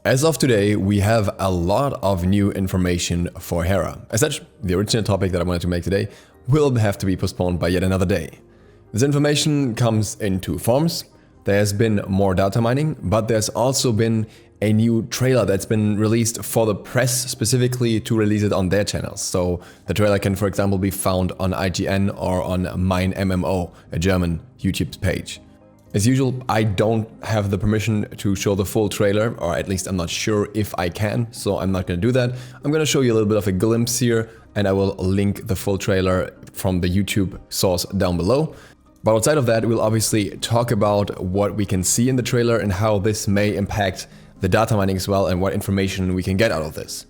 As of today, we have a lot of new information for Hera. As such, the original topic that I wanted to make today will have to be postponed by yet another day. This information comes in two forms. There has been more data mining, but there's also been a new trailer that's been released for the press specifically to release it on their channels. So the trailer can, for example, be found on IGN or on Mein MMO, a German YouTube page. As usual, I don't have the permission to show the full trailer, or at least I'm not sure if I can, so I'm not going to do that. I'm going to show you a little bit of a glimpse here, and I will link the full trailer from the YouTube source down below. But outside of that, we'll obviously talk about what we can see in the trailer and how this may impact the data mining as well and what information we can get out of this.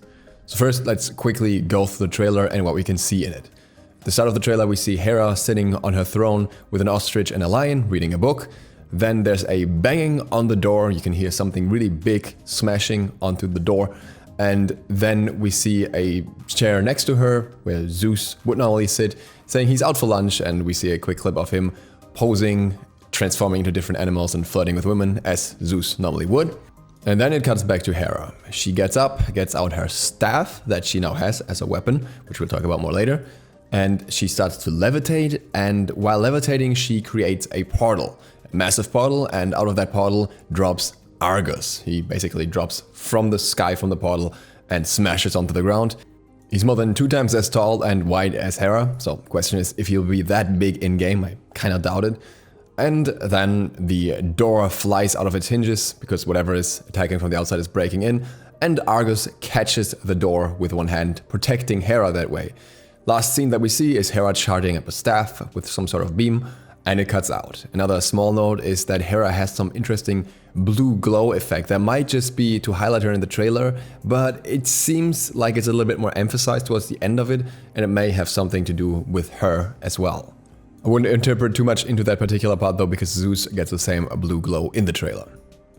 So first, let's quickly go through the trailer and what we can see in it. At the start of the trailer, we see Hera sitting on her throne with an ostrich and a lion reading a book. Then there's a banging on the door. You can hear something really big smashing onto the door. And then we see a chair next to her where Zeus would normally sit, saying he's out for lunch, and we see a quick clip of him posing, transforming into different animals and flirting with women as Zeus normally would. And then it cuts back to Hera. She gets up, gets out her staff that she now has as a weapon, which we'll talk about more later. And she starts to levitate, and while levitating, she creates a portal. Massive portal, and out of that portal drops Argus. He basically drops from the sky from the portal and smashes onto the ground. He's more than 2 times as tall and wide as Hera, so the question is if he'll be that big in-game. I kinda doubt it. And then the door flies out of its hinges because whatever is attacking from the outside is breaking in, and Argus catches the door with one hand, protecting Hera that way. Last scene that we see is Hera charging up a staff with some sort of beam, and it cuts out. Another small note is that Hera has some interesting blue glow effect that might just be to highlight her in the trailer, but it seems like it's a little bit more emphasized towards the end of it, and it may have something to do with her as well. I wouldn't interpret too much into that particular part though, because Zeus gets the same blue glow in the trailer.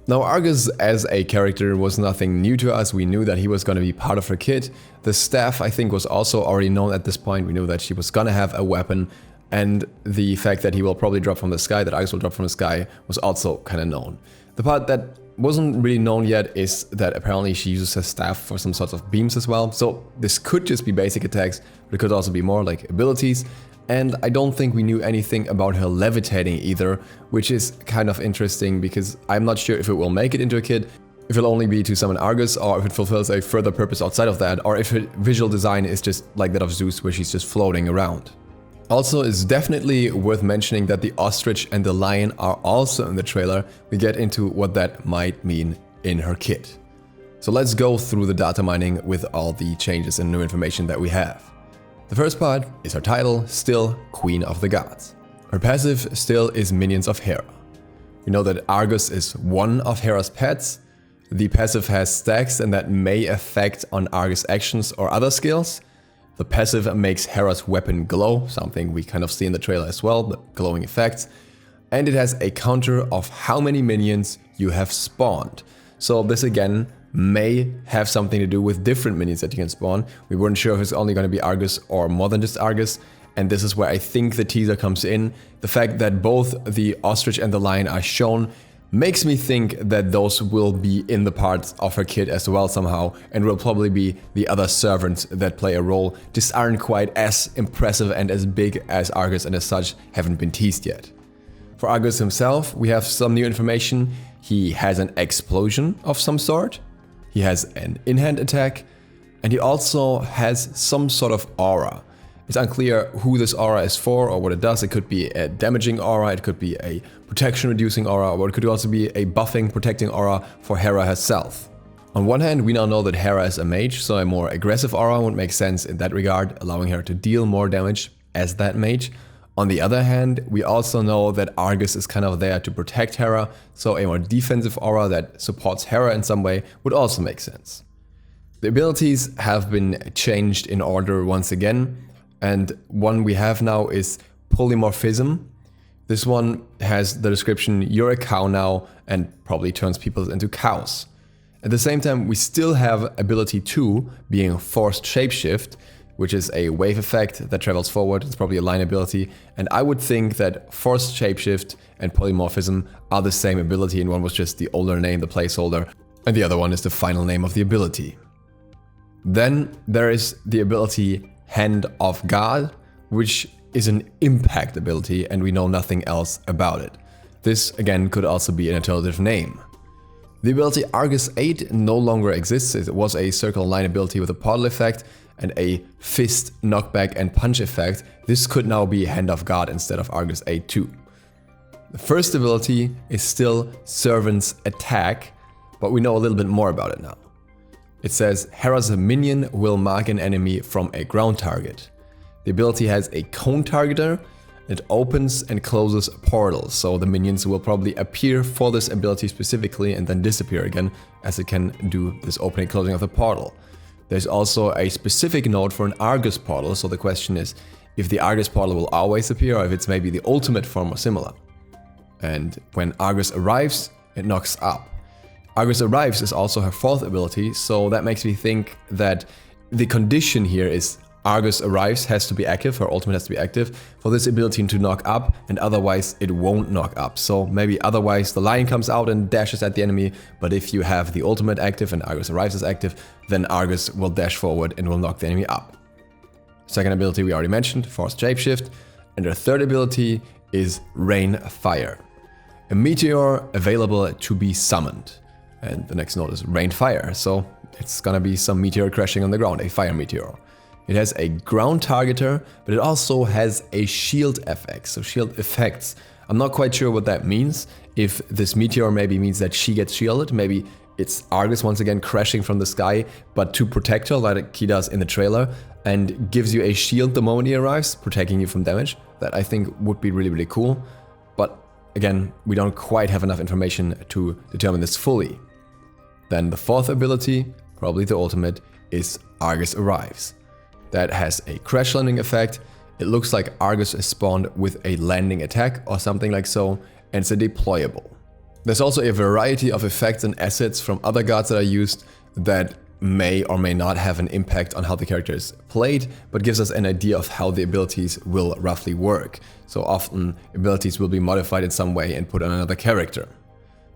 Now, Argus as a character was nothing new to us. We knew that he was going to be part of her kit. The staff, I think, was also already known at this point. We knew that she was going to have a weapon. And the fact that he will probably drop from the sky, that Argus will drop from the sky, was also kind of known. The part that wasn't really known yet is that apparently she uses her staff for some sorts of beams as well. So this could just be basic attacks, but it could also be more like abilities. And I don't think we knew anything about her levitating either, which is kind of interesting because I'm not sure if it will make it into a kit, if it'll only be to summon Argus, or if it fulfills a further purpose outside of that, or if her visual design is just like that of Zeus, where she's just floating around. Also, it's definitely worth mentioning that the ostrich and the lion are also in the trailer. We get into what that might mean in her kit. So let's go through the data mining with all the changes and new information that we have. The first part is her title, still Queen of the Gods. Her passive still is Minions of Hera. We know that Argus is one of Hera's pets. The passive has stacks, and that may affect on Argus actions or other skills. The passive makes Hera's weapon glow, something we kind of see in the trailer as well, the glowing effects. And it has a counter of how many minions you have spawned. So this again may have something to do with different minions that you can spawn. We weren't sure if it's only going to be Argus or more than just Argus. And this is where I think the teaser comes in. The fact that both the ostrich and the lion are shown makes me think that those will be in the parts of her kit as well somehow, and will probably be the other servants that play a role, just aren't quite as impressive and as big as Argus, and as such haven't been teased yet. For Argus himself, we have some new information. He has an explosion of some sort, he has an in-hand attack, and he also has some sort of aura. It's unclear who this aura is for or what it does. It could be a damaging aura, it could be a protection reducing aura, or it could also be a buffing protecting aura for Hera herself. On one hand, we now know that Hera is a mage, so a more aggressive aura would make sense in that regard, allowing her to deal more damage as that mage. On the other hand, we also know that Argus is kind of there to protect Hera, so a more defensive aura that supports Hera in some way would also make sense. The abilities have been changed in order once again. And one we have now is Polymorphism. This one has the description, you're a cow now, and probably turns people into cows. At the same time, we still have ability 2 being Forced Shapeshift, which is a wave effect that travels forward. It's probably a line ability. And I would think that Forced Shapeshift and Polymorphism are the same ability, and one was just the older name, the placeholder. and the other one is the final name of the ability. Then there is the ability Hand of God, which is an impact ability and we know nothing else about it. This again could also be an alternative name. The ability Argus 8 no longer exists. It was a circle line ability with a portal effect and a fist, knockback and punch effect. This could now be Hand of God instead of Argus 8 too. The first ability is still Servant's Attack, but we know a little bit more about it now. It says Hera's minion will mark an enemy from a ground target. The ability has a cone targeter. It opens and closes portals, so the minions will probably appear for this ability specifically and then disappear again, as it can do this opening and closing of the portal. There's also a specific node for an Argus portal, so the question is if the Argus portal will always appear or if it's maybe the ultimate form or similar. And when Argus arrives, it knocks up. Argus arrives is also her fourth ability, so that makes me think that the condition here is Argus arrives has to be active, her ultimate has to be active for this ability to knock up, and otherwise it won't knock up. So maybe otherwise the lion comes out and dashes at the enemy, but if you have the ultimate active and Argus arrives is active, then Argus will dash forward and will knock the enemy up. Second ability we already mentioned, Force Shapeshift, and her third ability is Rain Fire. A meteor available to be summoned. And the next node is Rain Fire, so it's gonna be some meteor crashing on the ground, a fire meteor. It has a ground targeter, but it also has a shield FX, so shield effects. I'm not quite sure what that means. If this meteor maybe means that she gets shielded, maybe it's Argus once again crashing from the sky, but to protect her like he does in the trailer, and gives you a shield the moment he arrives, protecting you from damage. That I think would be really, really cool. But again, we don't quite have enough information to determine this fully. Then the fourth ability, probably the ultimate, is Argus Arrives. That has a crash landing effect. It looks like Argus is spawned with a landing attack or something like so, and it's a deployable. There's also a variety of effects and assets from other gods that are used that may or may not have an impact on how the character is played, but gives us an idea of how the abilities will roughly work. So often abilities will be modified in some way and put on another character.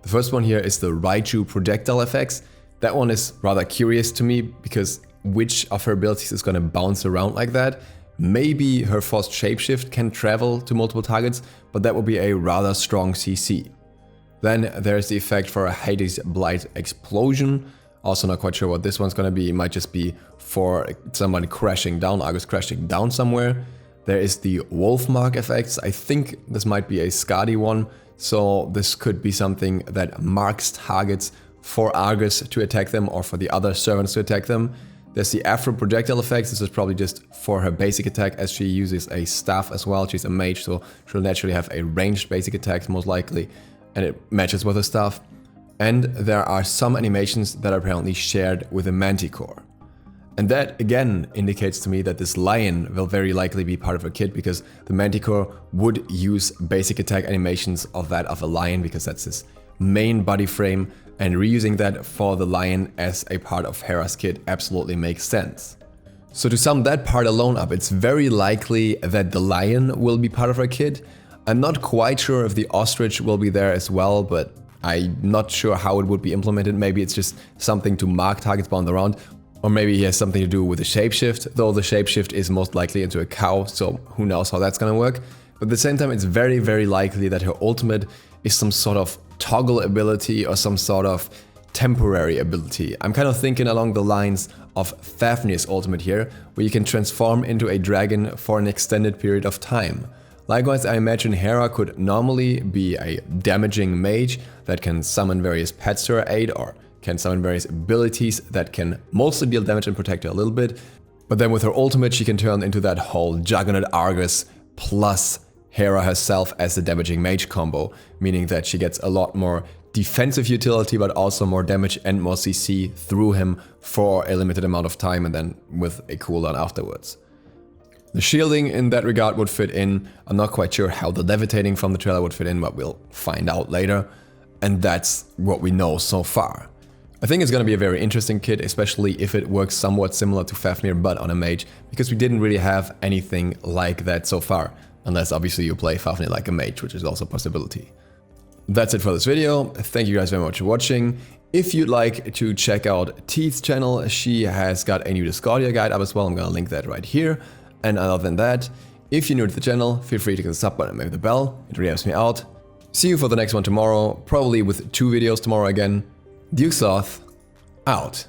The first one here is the Raichu projectile effects. That one is rather curious to me because which of her abilities is going to bounce around like that? Maybe her Forced Shapeshift can travel to multiple targets, but that would be a rather strong CC. Then there's the effect for a Hades Blight Explosion. Also not quite sure what this one's going to be. It might just be for someone crashing down, Argus crashing down somewhere. There is the Wolfmark effects. I think this might be a Skadi one. So this could be something that marks targets for Argus to attack them or for the other servants to attack them. There's the Afro projectile effects. This is probably just for her basic attack as she uses a staff as well. She's a mage, so she'll naturally have a ranged basic attack most likely, and it matches with her staff. And there are some animations that are apparently shared with a Manticore. And that again indicates to me that this lion will very likely be part of her kit, because the Manticore would use basic attack animations of that of a lion, because that's his main body frame, and reusing that for the lion as a part of Hera's kit absolutely makes sense. So to sum that part alone up, it's very likely that the lion will be part of her kit. I'm not quite sure if the ostrich will be there as well, but I'm not sure how it would be implemented. Maybe it's just something to mark targets bound around, or maybe he has something to do with the shapeshift, though the shapeshift is most likely into a cow, so who knows how that's gonna work. But at the same time, it's very, very likely that her ultimate is some sort of toggle ability or some sort of temporary ability. I'm kind of thinking along the lines of Fafnir's ultimate here, where you can transform into a dragon for an extended period of time. Likewise, I imagine Hera could normally be a damaging mage that can summon various pets to her aid, or can summon various abilities that can mostly deal damage and protect her a little bit. But then with her ultimate, she can turn into that whole Juggernaut Argus plus Hera herself as the damaging mage combo, meaning that she gets a lot more defensive utility, but also more damage and more CC through him for a limited amount of time, and then with a cooldown afterwards. The shielding in that regard would fit in. I'm not quite sure how the levitating from the trailer would fit in, but we'll find out later. And that's what we know so far. I think it's going to be a very interesting kit, especially if it works somewhat similar to Fafnir but on a mage, because we didn't really have anything like that so far. Unless obviously you play Fafnir like a mage, which is also a possibility. That's it for this video. Thank you guys very much for watching. If you'd like to check out Teeth's channel, she has got a new Discordia guide up as well. I'm gonna link that right here. And other than that, if you're new to the channel, feel free to click the sub button and maybe the bell. It really helps me out. See you for the next one tomorrow, probably with 2 videos tomorrow again. Duke Soth, out.